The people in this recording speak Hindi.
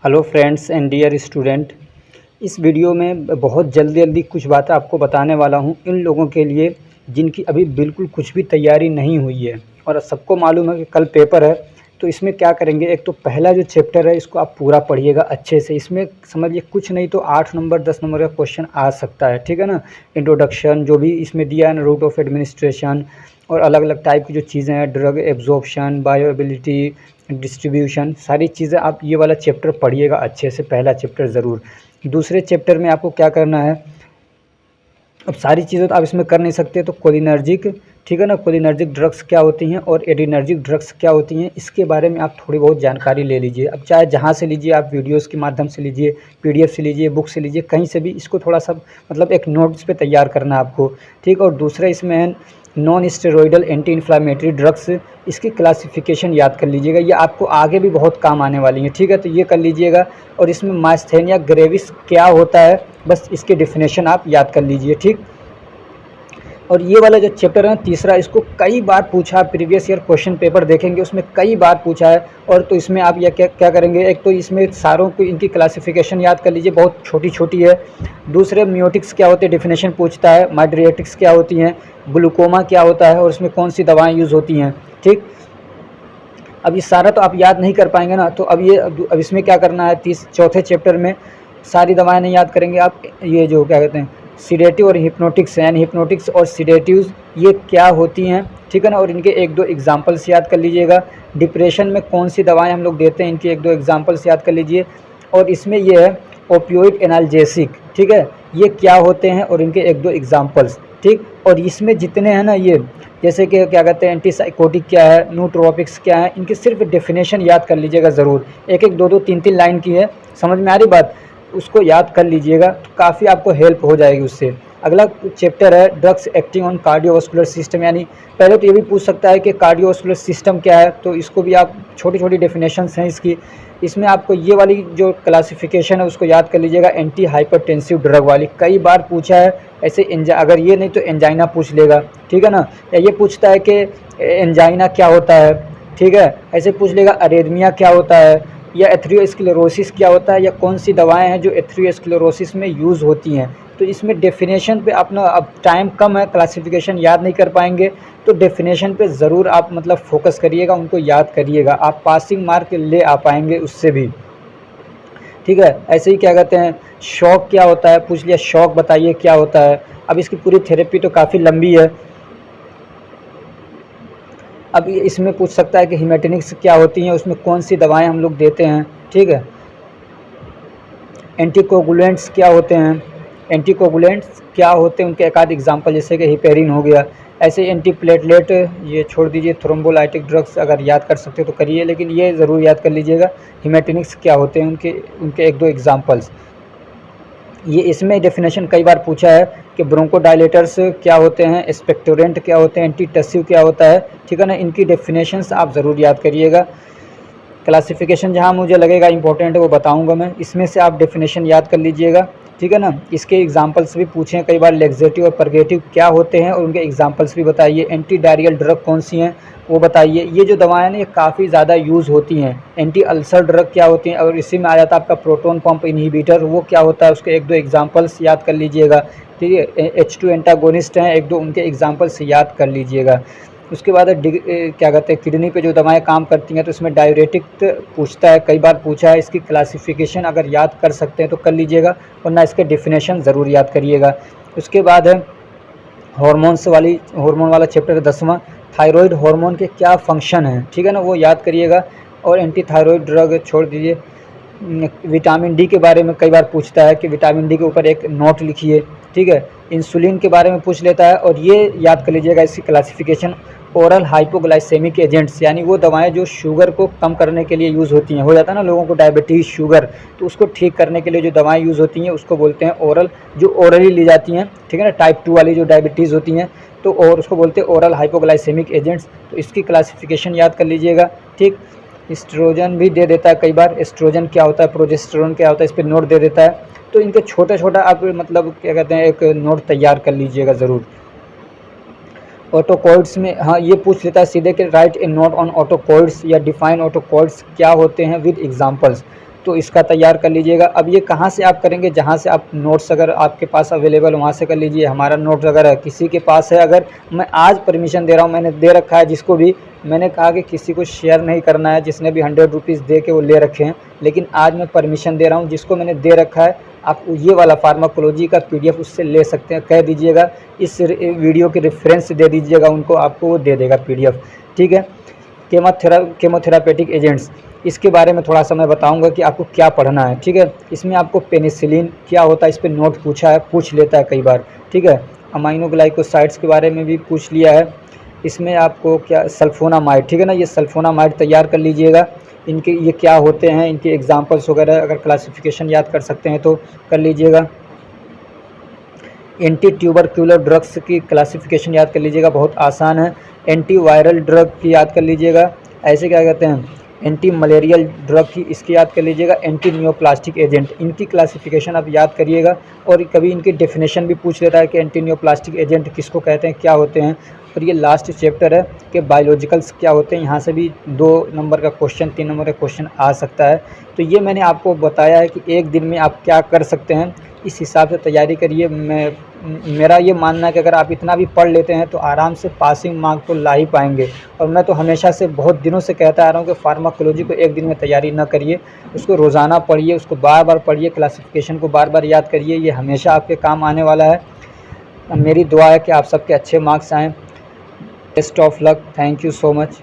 Hello friends and dear student. इस वीडियो में बहुत जल्दी जल्दी कुछ बातें आपको बताने वाला हूं इन लोगों के लिए जिनकी अभी बिल्कुल कुछ भी तैयारी नहीं हुई है और सबको मालूम है कि कल पेपर है। तो इसमें क्या करेंगे, एक तो पहला जो चैप्टर है इसको आप पूरा पढ़िएगा अच्छे से। इसमें समझिए कुछ नहीं तो 8 नंबर 10 नंबर का क्वेश्चन आ सकता है, ठीक है ना। इंट्रोडक्शन जो भी इसमें दिया है ना, रूट ऑफ एडमिनिस्ट्रेशन और अलग अलग टाइप की जो चीज़ें हैं, ड्रग एब्जॉर्प्शन, बायोएबिलिटी, डिस्ट्रीब्यूशन, सारी चीज़ें आप ये वाला चैप्टर पढ़िएगा अच्छे से, पहला चैप्टर ज़रूर। दूसरे चैप्टर में आपको क्या करना है, अब सारी चीज़ें तो आप इसमें कर नहीं सकते, तो कोलिनर्जिक, ठीक है ना, कोलिनर्जिक ड्रग्स क्या होती हैं और एडिनर्जिक ड्रग्स क्या होती हैं, इसके बारे में आप थोड़ी बहुत जानकारी ले लीजिए। अब चाहे जहाँ से लीजिए, आप वीडियोस के माध्यम से लीजिए, पीडीएफ से लीजिए, बुक से लीजिए, कहीं से भी इसको थोड़ा सा मतलब एक नोट्स पे तैयार करना है आपको, ठीक। और दूसरा इसमें है non steroidal anti inflammatory drugs, इसकी क्लासिफिकेशन याद कर लीजिएगा, ये आपको आगे भी बहुत काम आने वाली है, ठीक है। तो ये कर लीजिएगा। और इसमें मास्थेनिया ग्रेविस क्या होता है, बस इसके डेफिनेशन आप याद कर लीजिए, ठीक। और ये वाला जो चैप्टर है तीसरा, इसको कई बार पूछा है, प्रीवियस ईयर क्वेश्चन पेपर देखेंगे उसमें कई बार पूछा है। और तो इसमें आप यह क्या करेंगे, एक तो इसमें सारों को इनकी क्लासिफिकेशन याद कर लीजिए, बहुत छोटी छोटी है। दूसरे म्यूटिक्स क्या होते हैं, डेफिनेशन पूछता है। माइड्रिएटिक्स क्या होती हैं, ग्लूकोमा क्या होता है और उसमें कौन सी दवाएँ यूज़ होती हैं, ठीक। अब ये सारा तो आप याद नहीं कर पाएंगे ना, तो अब इसमें क्या करना है, चौथे चैप्टर में सारी दवाएं नहीं याद करेंगे आप। ये जो क्या कहते हैं सीडेटिव और हिप्नोटिक्स हैं, हिप्नोटिक्स और सीडेटिव्स ये क्या होती हैं, ठीक है ना। और इनके एक दो एग्जांपल्स याद कर लीजिएगा। डिप्रेशन में कौन सी दवाएं हम लोग देते हैं, इनके एक दो एग्जांपल्स याद कर लीजिए। और इसमें ये है ओपियोइड एनाल्जेसिक, ठीक है, ये क्या होते हैं और इनके एक दो एग्जांपल्स, ठीक। और इसमें जितने हैं ना, ये जैसे कि क्या कहते हैं एंटीसाइकोटिक क्या है, नूट्रोपिक्स क्या है, इनकी सिर्फ डेफिनेशन याद कर लीजिएगा ज़रूर। एक एक दो दो तीन तीन लाइन की है, समझ में आ रही बात, उसको याद कर लीजिएगा तो काफ़ी आपको हेल्प हो जाएगी उससे। अगला चैप्टर है drugs acting on cardiovascular system, यानी पहले तो ये भी पूछ सकता है कि कार्डियोवास्कुलर सिस्टम क्या है, तो इसको भी आप छोटी छोटी डेफिनेशंस हैं इसकी। इसमें आपको ये वाली जो क्लासिफिकेशन है उसको याद कर लीजिएगा, एंटी हाइपरटेंसिव ड्रग वाली, कई बार पूछा है ऐसे। अगर ये नहीं तो एंजाइना पूछ लेगा, ठीक है ना। या ये पूछता है कि एंजाइना क्या होता है, ठीक है, ऐसे पूछ लेगा अरेथमिया क्या होता है, या एथेरोस्क्लेरोसिस क्या होता है, या कौन सी दवाएं हैं जो एथेरोस्क्लेरोसिस में यूज़ होती हैं। तो इसमें डेफिनेशन पे अपना, अब टाइम कम है, क्लासिफिकेशन याद नहीं कर पाएंगे, तो डेफिनेशन पे ज़रूर आप मतलब फोकस करिएगा, उनको याद करिएगा, आप पासिंग मार्क ले आ पाएंगे उससे भी, ठीक है। ऐसे ही क्या कहते हैं शॉक क्या होता है, पूछ लिया शॉक बताइए क्या होता है। अब इसकी पूरी थेरेपी तो काफ़ी लंबी है। अब इसमें पूछ सकता है कि हिमेटेनिक्स क्या होती हैं, उसमें कौन सी दवाएं हम लोग देते हैं, ठीक है। एंटीकोगुलेंट्स क्या होते हैं, एंटीकोगुलेंट्स क्या होते हैं, उनके एक आध एग्जांपल जैसे कि हिपेरिन हो गया। ऐसे एंटी प्लेटलेट, ये छोड़ दीजिए, थ्रोम्बोलाइटिक ड्रग्स अगर याद कर सकते हो तो करिए, लेकिन ये ज़रूर याद कर लीजिएगा हिमेटेनिक्स क्या होते हैं, उनके उनके एक दो एग्जांपल्स। ये इसमें डेफिनेशन कई बार पूछा है कि ब्रोंकोडायलेटर्स क्या होते हैं, एक्सपेक्टोरेंट क्या होते हैं, एंटीटसिव क्या होता है, ठीक है ना। इनकी डेफिनेशंस आप ज़रूर याद करिएगा। क्लासिफिकेशन जहाँ मुझे लगेगा इंपॉर्टेंट है वो बताऊंगा मैं, इसमें से आप डेफिनेशन याद कर लीजिएगा, ठीक है ना। इसके एग्जांपल्स भी पूछे हैं कई बार, लेक्सेटिव और परगेटिव क्या होते हैं और उनके एग्जांपल्स भी बताइए। एंटी डायरियल ड्रग कौन सी हैं वो बताइए। ये जो दवाएं हैं ना ये काफ़ी ज़्यादा यूज़ होती हैं। एंटी अल्सर ड्रग क्या होती हैं, और इसी में आ जाता है आपका प्रोटोन पंप इनहिबिटर, वो क्या होता है, उसके एक दो एग्जाम्पल्स याद कर लीजिएगा, ठीक है। H2 एंटागोनिस्ट हैं, एक दो उनके एग्जाम्पल्स याद कर लीजिएगा। उसके बाद क्या कहते हैं किडनी पे जो दवाएं काम करती हैं, तो इसमें डायरेटिक पूछता है, कई बार पूछा है। इसकी क्लासिफिकेशन अगर याद कर सकते हैं तो कर लीजिएगा, वरना इसके डेफिनेशन ज़रूर याद करिएगा। उसके बाद है हार्मोन वाला चैप्टर 10वां, थायराइड हार्मोन के क्या फंक्शन हैं, ठीक है ना, वो याद करिएगा। और एंटी थायराइड ड्रग छोड़ दीजिए। विटामिन डी के बारे में कई बार पूछता है कि विटामिन डी के ऊपर एक नोट लिखिए, ठीक है। इंसुलिन के बारे में पूछ लेता है, और ये याद कर लीजिएगा इसकी क्लासिफिकेशन, ओरल हाइपोग्लाइसेमिक एजेंट्स, यानी वो दवाएं जो शुगर को कम करने के लिए यूज़ होती हैं। हो जाता है ना लोगों को डायबिटीज़, शुगर, तो उसको ठीक करने के लिए जो दवाएं यूज़ होती हैं उसको बोलते हैं ओरल, जो ओरली ली जाती हैं, ठीक है ना, टाइप 2 वाली जो डायबिटीज़ होती हैं, तो और उसको बोलते हैं ओरल हाइपोग्लाइसेमिक एजेंट्स। तो इसकी क्लासिफिकेशन याद कर लीजिएगा, ठीक। एस्ट्रोजन भी दे देता है कई बार, एस्ट्रोजन क्या होता है, प्रोजेस्टेरोन क्या होता है, इस पर नोट दे देता है। तो इनके छोटा छोटा आप मतलब क्या कहते हैं एक नोट तैयार कर लीजिएगा ज़रूर। ऑटोकॉइड्स में हाँ ये पूछ लेता है सीधे कि राइट ए नोट ऑन ऑटोकॉइड्स, या डिफाइन ऑटोकॉइड्स क्या होते हैं विद एग्जांपल्स। तो इसका तैयार कर लीजिएगा। अब ये कहाँ से आप करेंगे, जहाँ से आप नोट्स अगर आपके पास अवेलेबल वहाँ से कर लीजिए। हमारा नोट्स अगर किसी के पास है, अगर मैं आज परमिशन दे रहा हूँ, मैंने दे रखा है जिसको भी, मैंने कहा कि किसी को शेयर नहीं करना है, जिसने भी 100 रुपीज़ दे के वो ले रखे हैं, लेकिन आज मैं परमिशन दे रहा हूँ, जिसको मैंने दे रखा है आप ये वाला फार्माकोलॉजी का PDF उससे ले सकते हैं। कह दीजिएगा इस वीडियो के रेफरेंस दे दीजिएगा उनको, आपको वो दे देगा PDF, ठीक है। केमोथेरापेटिक एजेंट्स, इसके बारे में थोड़ा सा मैं बताऊंगा कि आपको क्या पढ़ना है, ठीक है। इसमें आपको पेनिसिलिन क्या होता है इस पर नोट पूछ लेता है कई बार, ठीक है। अमाइनोग्लाइकोसाइड्स के बारे में भी पूछ लिया है। इसमें आपको क्या सल्फोनामाइड, ठीक है ना, ये सल्फोनामाइड तैयार कर लीजिएगा। इनके ये क्या होते हैं, इनके एग्जांपल्स वगैरह अगर क्लासिफिकेशन याद कर सकते हैं तो कर लीजिएगा। एंटी ट्यूबरक्यूलर ड्रग्स की क्लासिफिकेशन याद कर लीजिएगा, बहुत आसान है। एंटी वायरल ड्रग की याद कर लीजिएगा, ऐसे क्या कहते हैं, एंटी मलेरियल ड्रग की इसकी याद कर लीजिएगा। एंटी नियोप्लास्टिक एजेंट, इनकी क्लासिफिकेशन आप याद करिएगा। और कभी इनकी डेफिनेशन भी पूछ लेता है कि एंटी नियोप्लास्टिक एजेंट किसको कहते हैं, क्या होते हैं। और ये लास्ट चैप्टर है कि बायोलॉजिकल्स क्या होते हैं, यहाँ से भी 2 नंबर का क्वेश्चन, 3 नंबर का क्वेश्चन आ सकता है। तो ये मैंने आपको बताया है कि एक दिन में आप क्या कर सकते हैं, इस हिसाब से तैयारी करिए। मेरा ये मानना है कि अगर आप इतना भी पढ़ लेते हैं तो आराम से पासिंग मार्क तो ला ही पाएंगे। और मैं तो हमेशा से बहुत दिनों से कहता आ रहा हूँ कि फार्माकोलॉजी को एक दिन में तैयारी ना करिए, उसको रोज़ाना पढ़िए, उसको बार बार पढ़िए, क्लासिफिकेशन को बार बार याद करिए, ये हमेशा आपके काम आने वाला है। मेरी दुआ है कि आप सबके अच्छे मार्क्स आएँ। Best of luck, thank you so much.